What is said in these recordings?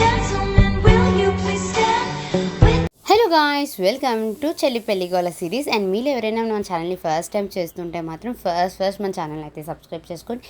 Gentlemen, will you please stand with hello guys, welcome to చెల్లి పెళ్లిగోల series. And మీరు ఎవరైనా మన ఛానల్ని ఫస్ట్ టైం చేస్తుంటే మాత్రం ఫస్ట్ మన ఛానల్ అయితే సబ్స్క్రైబ్ చేసుకోండి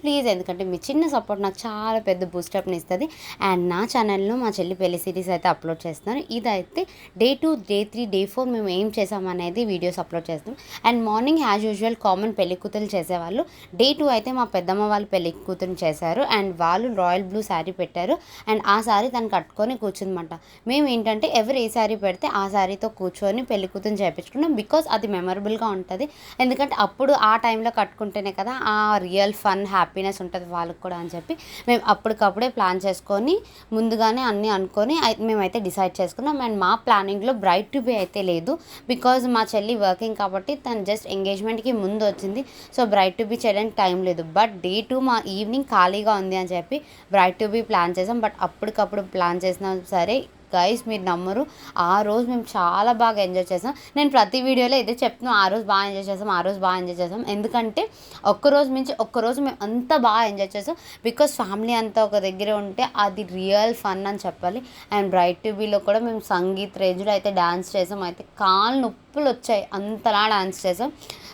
ప్లీజ్. ఎందుకంటే మీ చిన్న సపోర్ట్ నాకు చాలా పెద్ద బూస్టప్ని ఇస్తుంది. అండ్ నా ఛానల్లో మా చెల్లి పెళ్లి సిరీస్ అయితే అప్లోడ్ చేస్తున్నాను. ఇదైతే డే 2, డే 3, డే 4 మేము ఏం చేసామనేది వీడియోస్ అప్లోడ్ చేస్తాం. And morning as usual common పెళ్లి కూతురు చేసేవాళ్ళు. డే 2 అయితే మా పెద్దమ్మ వాళ్ళు పెళ్లి కూతురుని చేశారు. అండ్ వాళ్ళు రాయల్ బ్లూ శారీ పెట్టారు. అండ్ ఆ శారీ తను కట్టుకొని కూర్చుందన్నమాట. మేము ఏంటంటే ఎవరు ఏ శారీ పెడితే ఆ శారీతో కూర్చొని పెళ్లి కూతురు చేయించుకున్నాం. బికాజ్ అది మెమరబుల్గా ఉంటుంది. ఎందుకంటే అప్పుడు ఆ టైంలో కట్టుకుంటేనే కదా ఆ రియల్ ఫన్ హ్యాపీనెస్ ఉంటుంది వాళ్ళకి కూడా అని చెప్పి మేము అప్పటికప్పుడే ప్లాన్ చేసుకొని ముందుగానే అన్నీ అనుకొని మేమైతే డిసైడ్ చేసుకున్నాం. అండ్ మా ప్లానింగ్లో బ్రైడ్ టు బీ అయితే లేదు. బికాజ్ మా చెల్లి వర్కింగ్ కాబట్టి తను జస్ట్ ఎంగేజ్మెంట్కి ముందు వచ్చింది. సో బ్రైడ్ టు బీ చేయడానికి టైం లేదు. బట్ డే 2 మా ఈవినింగ్ ఖాళీగా ఉంది అని చెప్పి బ్రైడ్ టు బీ ప్లాన్ చేసాం. బట్ అప్పటికప్పుడు ప్లాన్ చేసినా సరే గైస్ మీరు నమ్మరు, ఆ రోజు మేము చాలా బాగా ఎంజాయ్ చేసాం. నేను ప్రతి వీడియోలో ఇదే చెప్తున్నాను, ఆ రోజు బాగా ఎంజాయ్ చేసాం. ఎందుకంటే ఒక్కరోజు మించి ఒక్కరోజు మేము అంత బాగా ఎంజాయ్ చేసాం. బికాజ్ ఫ్యామిలీ అంతా ఒక దగ్గర ఉంటే అది రియల్ ఫన్ అని చెప్పాలి. అండ్ బ్రైడ్ టు బీలో కూడా మేము సంగీత్ రేంజ్లో అయితే డ్యాన్స్ చేసాం. అయితే కాళ్ళు నొప్పులు వచ్చాయి, అంతలా డ్యాన్స్ చేసాం.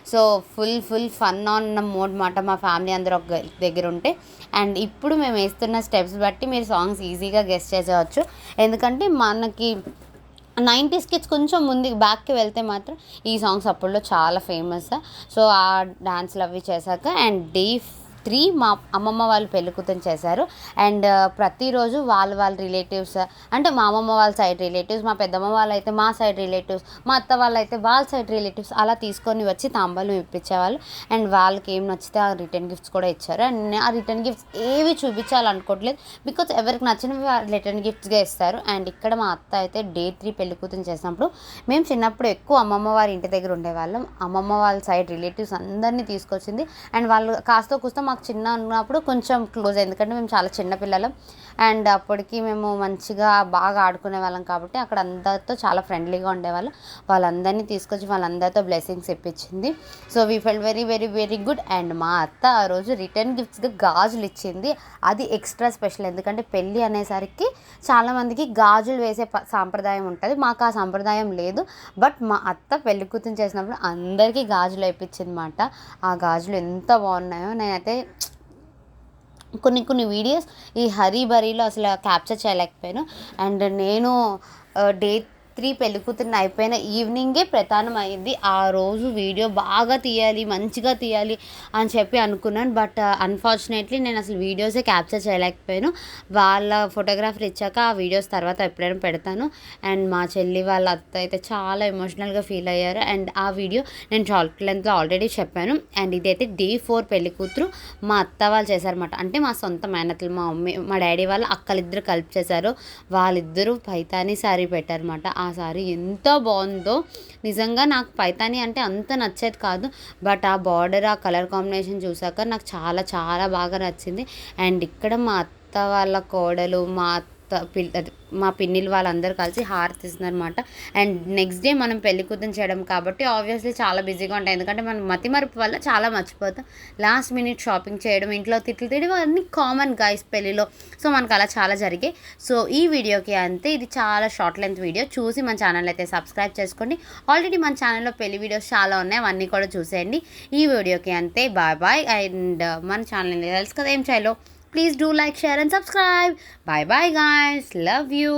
So full fun on mode మాట మా ఫ్యామిలీ అందరూ ఒక దగ్గర ఉంటే. అండ్ ఇప్పుడు మేము వేస్తున్న స్టెప్స్ బట్టి మీరు సాంగ్స్ ఈజీగా గెస్ట్ చేసేవచ్చు. ఎందుకంటే మనకి 90s కిడ్స్ కొంచెం ముందుకు బ్యాక్కి వెళ్తే మాత్రం ఈ సాంగ్స్ అప్పట్లో చాలా ఫేమస్. సో ఆ డాన్స్లు అవి చేశాక అండ్ డే 3 మా అమ్మమ్మ వాళ్ళు పెళ్లి కూతురు చేశారు. అండ్ ప్రతిరోజు వాళ్ళ రిలేటివ్స్, అంటే మా అమ్మమ్మ వాళ్ళ సైడ్ రిలేటివ్స్, మా పెద్దమ్మ వాళ్ళు అయితే మా సైడ్ రిలేటివ్స్, మా అత్త వాళ్ళు అయితే వాళ్ళ సైడ్ రిలేటివ్స్ అలా తీసుకొని వచ్చి తాంబాలు ఇప్పించేవాళ్ళు. అండ్ వాళ్ళకి ఏం నచ్చితే ఆ రిటర్న్ గిఫ్ట్స్ కూడా ఇచ్చారు. అండ్ ఆ రిటర్న్ గిఫ్ట్స్ ఏవి చూపించాలనుకోవట్లేదు, బికాజ్ ఎవరికి నచ్చినవి రిటర్న్ గిఫ్ట్స్గా ఇస్తారు. అండ్ ఇక్కడ మా అత్త అయితే డే 3 పెళ్లి కూతురు చేసినప్పుడు మేము చిన్నప్పుడు ఎక్కువ అమ్మమ్మ వారి ఇంటి దగ్గర ఉండేవాళ్ళం. అమ్మమ్మ వాళ్ళ సైడ్ రిలేటివ్స్ అందరినీ తీసుకొచ్చింది. అండ్ వాళ్ళు కాస్త కూస్త మాకు చిన్న ఉన్నప్పుడు కొంచెం క్లోజ్, ఎందుకంటే మేము చాలా చిన్న పిల్లలం. అండ్ అప్పటికి మేము మంచిగా బాగా ఆడుకునే వాళ్ళం కాబట్టి అక్కడ అందరితో చాలా ఫ్రెండ్లీగా ఉండేవాళ్ళం. వాళ్ళందరినీ తీసుకొచ్చి వాళ్ళందరితో బ్లెస్సింగ్స్ ఇప్పించింది. So we fell very good. And మా అత్త ఆ రోజు రిటర్న్ గిఫ్ట్స్గా గాజులు ఇచ్చింది. అది ఎక్స్ట్రా స్పెషల్, ఎందుకంటే పెళ్ళి అనేసరికి చాలామందికి గాజులు వేసే సాంప్రదాయం ఉంటుంది. మాకు ఆ సాంప్రదాయం లేదు. బట్ మా అత్త పెళ్లి కూతురు చేసినప్పుడు అందరికీ గాజులు వేయించింది అన్నమాట. ఆ గాజులు ఎంత బాగున్నాయో, నేనైతే కొన్ని వీడియోస్ ఈ హరీబరీలో అసలు క్యాప్చర్ చేయలేకపోయాను. అండ్ నేను డే 3 పెళ్లి కూతురిని అయిపోయిన ఈవినింగే ప్రధానం అయింది. ఆ రోజు వీడియో బాగా తీయాలి, మంచిగా తీయాలి అని చెప్పి అనుకున్నాను. బట్ అన్ఫార్చునేట్లీ నేను అసలు వీడియోసే క్యాప్చర్ చేయలేకపోయాను. వాళ్ళ ఫోటోగ్రాఫర్ ఇచ్చాక ఆ వీడియోస్ తర్వాత ఎప్పుడైనా పెడతాను. అండ్ మా చెల్లి వాళ్ళ అత్త అయితే చాలా ఎమోషనల్గా ఫీల్ అయ్యారు. అండ్ ఆ వీడియో నేను షార్ట్ లెంత్లో ఆల్రెడీ చెప్పాను. అండ్ ఇదైతే డే 4 పెళ్లి కూతురు మా అత్త వాళ్ళు చేశారన్నమాట. అంటే మా సొంత మేనతలు, మా మమ్మీ మా డాడీ వాళ్ళు అక్కలిద్దరు కలిపి చేశారు. వాళ్ళిద్దరూ పైతానీ శారీ పెట్టారన్నమాట. ఆ శారీ ఎంత బాగుందో, నిజంగా నాకు పైతానీ అంటే అంత నచ్చేది కాదు. బట్ ఆ బార్డర్, ఆ కలర్ కాంబినేషన్ చూసాక నాకు చాలా బాగా నచ్చింది. అండ్ ఇక్కడ మా అత్త వాళ్ళ కోడలు, మా పిన్నిలు వాళ్ళందరూ కలిసి హారతి ఇస్తున్నారన్నమాట. అండ్ నెక్స్ట్ డే మనం పెళ్లి కూతురు చేయడం కాబట్టి ఆబ్వియస్లీ చాలా బిజీగా ఉంటాయి. ఎందుకంటే మనం మతిమరుపు వల్ల చాలా మర్చిపోతాం. లాస్ట్ మినిట్ షాపింగ్ చేయడం, ఇంట్లో తిట్లు తిడి అన్నీ కామన్ గైస్ పెళ్ళిలో. సో మనకు అలా చాలా జరిగాయి. సో ఈ వీడియోకి అంతే. ఇది చాలా షార్ట్ లెంత్ వీడియో. చూసి మన ఛానల్ అయితే సబ్స్క్రైబ్ చేసుకోండి. ఆల్రెడీ మన ఛానల్లో పెళ్లి వీడియోస్ చాలా ఉన్నాయి, అవన్నీ కూడా చూసేయండి. ఈ వీడియోకి అంతే. బాయ్. అండ్ మన ఛానల్ తెలుసు కదా ఏం చేయాలో. Please do like, share and subscribe. Bye guys. Love you.